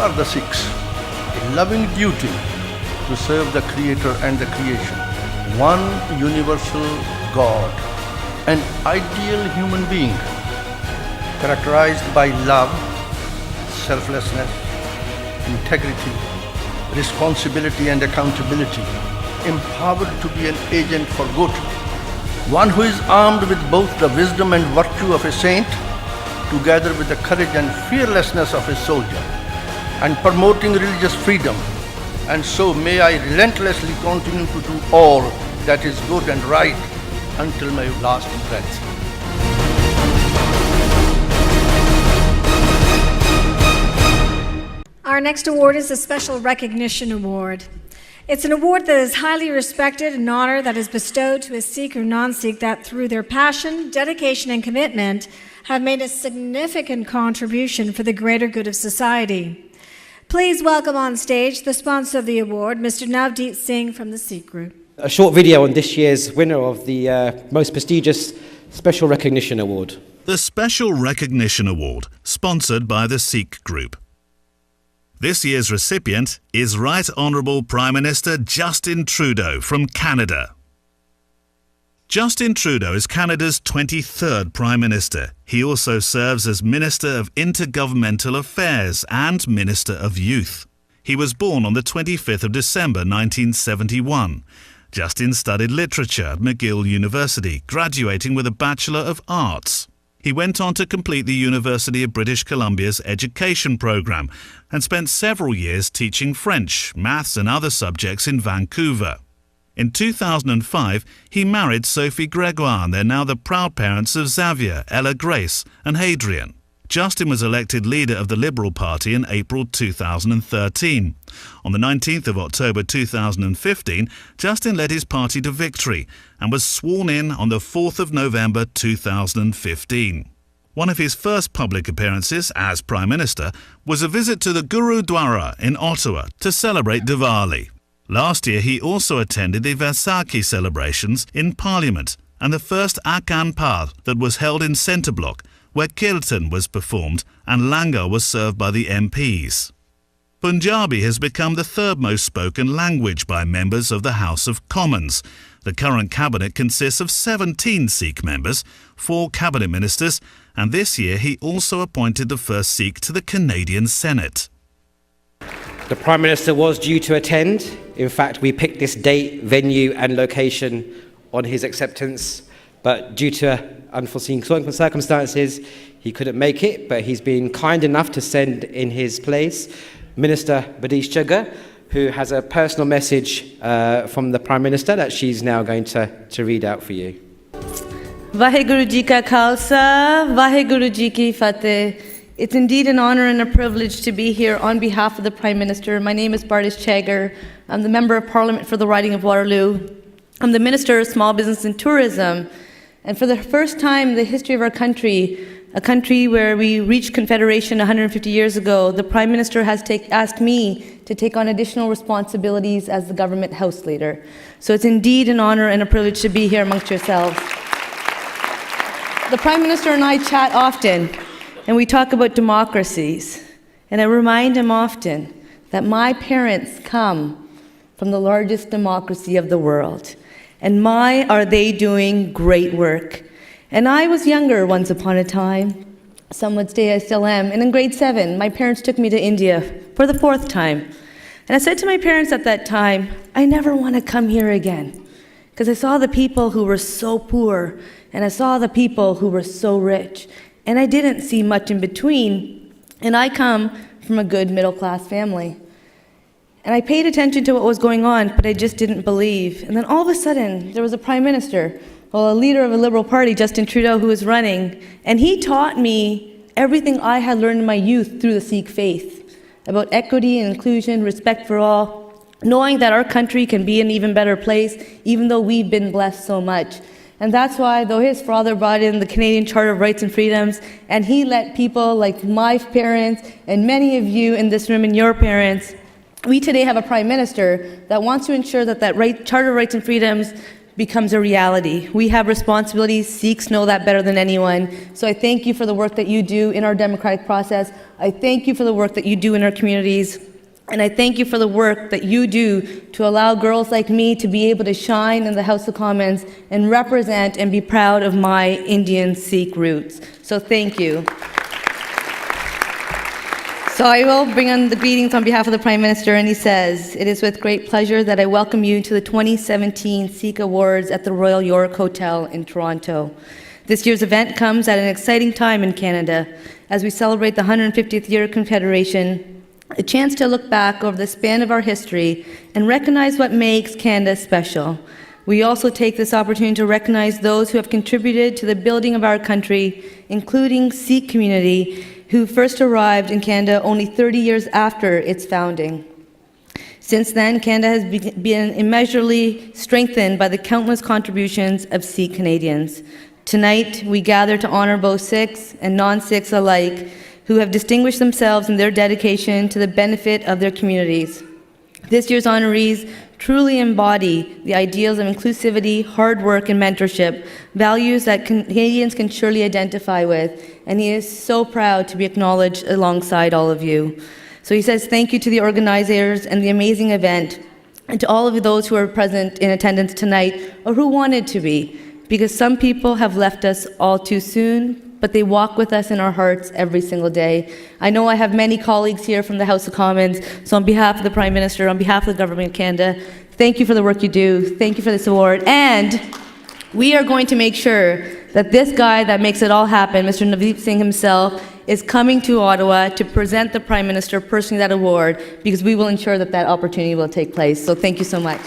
are the Sikhs? A loving duty to serve the Creator and the creation, one universal God, an ideal human being, characterized by love, selflessness, integrity, responsibility and accountability, empowered to be an agent for good, one who is armed with both the wisdom and virtue of a saint, together with the courage and fearlessness of a soldier, and promoting religious freedom. And so may I relentlessly continue to do all that is good and right until my last breath. Our next award is the Special Recognition Award. It's an award that is highly respected, an honor that is bestowed to a Sikh or non-Sikh that through their passion, dedication, and commitment have made a significant contribution for the greater good of society. Please welcome on stage the sponsor of the award, Mr. Navdeep Singh from the Sikh Group. A short video on this year's winner of the most prestigious Special Recognition Award. The Special Recognition Award, sponsored by the Sikh Group. This year's recipient is Right Honourable Prime Minister Justin Trudeau from Canada. Justin Trudeau is Canada's 23rd Prime Minister. He also serves as Minister of Intergovernmental Affairs and Minister of Youth. He was born on the 25th of December 1971. Justin studied literature at McGill University, graduating with a Bachelor of Arts. He went on to complete the University of British Columbia's education program and spent several years teaching French, maths and other subjects in Vancouver. In 2005, he married Sophie Gregoire, and they're now the proud parents of Xavier, Ella Grace and Hadrian. Justin was elected leader of the Liberal Party in April 2013. On the 19th of October 2015, Justin led his party to victory and was sworn in on the 4th of November 2015. One of his first public appearances as Prime Minister was a visit to the Gurudwara in Ottawa to celebrate Diwali. Last year, he also attended the Vaisakhi celebrations in Parliament and the first Akan Path that was held in Centre Block, where Kirtan was performed and Langar was served by the MPs. Punjabi has become the third most spoken language by members of the House of Commons. The current cabinet consists of 17 Sikh members, 4 cabinet ministers, and this year he also appointed the first Sikh to the Canadian Senate. The Prime Minister was due to attend. In fact, we picked this date, venue and location on his acceptance, but due to unforeseen circumstances, he couldn't make it, but he's been kind enough to send in his place Minister Badish Chugga, who has a personal message from the Prime Minister that she's now going to read out for you. Vaheguru Ji Ka Khalsa, Vaheguru Ji Ki Fateh. It's indeed an honor and a privilege to be here on behalf of the Prime Minister. My name is Bardish Chaggar. I'm the Member of Parliament for the riding of Waterloo. I'm the Minister of Small Business and Tourism. And for the first time in the history of our country, a country where we reached Confederation 150 years ago, the Prime Minister has asked me to take on additional responsibilities as the government House Leader. So it's indeed an honor and a privilege to be here amongst yourselves. The Prime Minister and I chat often, and we talk about democracies. And I remind him often that my parents come from the largest democracy of the world. And my, are they doing great work. And I was younger once upon a time. Some would say I still am. And in grade 7, my parents took me to India for the 4th time. And I said to my parents at that time, I never want to come here again. Because I saw the people who were so poor, and I saw the people who were so rich. And I didn't see much in between. And I come from a good middle-class family. And I paid attention to what was going on, but I just didn't believe. And then all of a sudden, there was a Prime Minister, well, a leader of a Liberal Party, Justin Trudeau, who was running. And he taught me everything I had learned in my youth through the Sikh faith, about equity and inclusion, respect for all, knowing that our country can be an even better place, even though we've been blessed so much. And that's why, though his father brought in the Canadian Charter of Rights and Freedoms, and he let people like my parents and many of you in this room and your parents, we today have a Prime Minister that wants to ensure that Charter of Rights and Freedoms becomes a reality. We have responsibilities. Sikhs know that better than anyone. So I thank you for the work that you do in our democratic process. I thank you for the work that you do in our communities. And I thank you for the work that you do to allow girls like me to be able to shine in the House of Commons and represent and be proud of my Indian Sikh roots. So thank you. So I will bring on the greetings on behalf of the Prime Minister, and he says, "It is with great pleasure that I welcome you to the 2017 Sikh Awards at the Royal York Hotel in Toronto. This year's event comes at an exciting time in Canada as we celebrate the 150th year of Confederation, a chance to look back over the span of our history and recognize what makes Canada special. We also take this opportunity to recognize those who have contributed to the building of our country, including Sikh community, who first arrived in Canada only 30 years after its founding. Since then, Canada has been immeasurably strengthened by the countless contributions of Sikh Canadians. Tonight, we gather to honor both Sikhs and non-Sikhs alike who have distinguished themselves in their dedication to the benefit of their communities. This year's honorees truly embody the ideals of inclusivity, hard work, and mentorship, values that Canadians can surely identify with, and he is so proud to be acknowledged alongside all of you. So he says thank you to the organizers and the amazing event, and to all of those who are present in attendance tonight, or who wanted to be, because some people have left us all too soon, but they walk with us in our hearts every single day. I know I have many colleagues here from the House of Commons, so on behalf of the Prime Minister, on behalf of the Government of Canada, thank you for the work you do, thank you for this award, and we are going to make sure that this guy that makes it all happen, Mr. Navdeep Singh himself, is coming to Ottawa to present the Prime Minister personally that award, because we will ensure that that opportunity will take place. So thank you so much.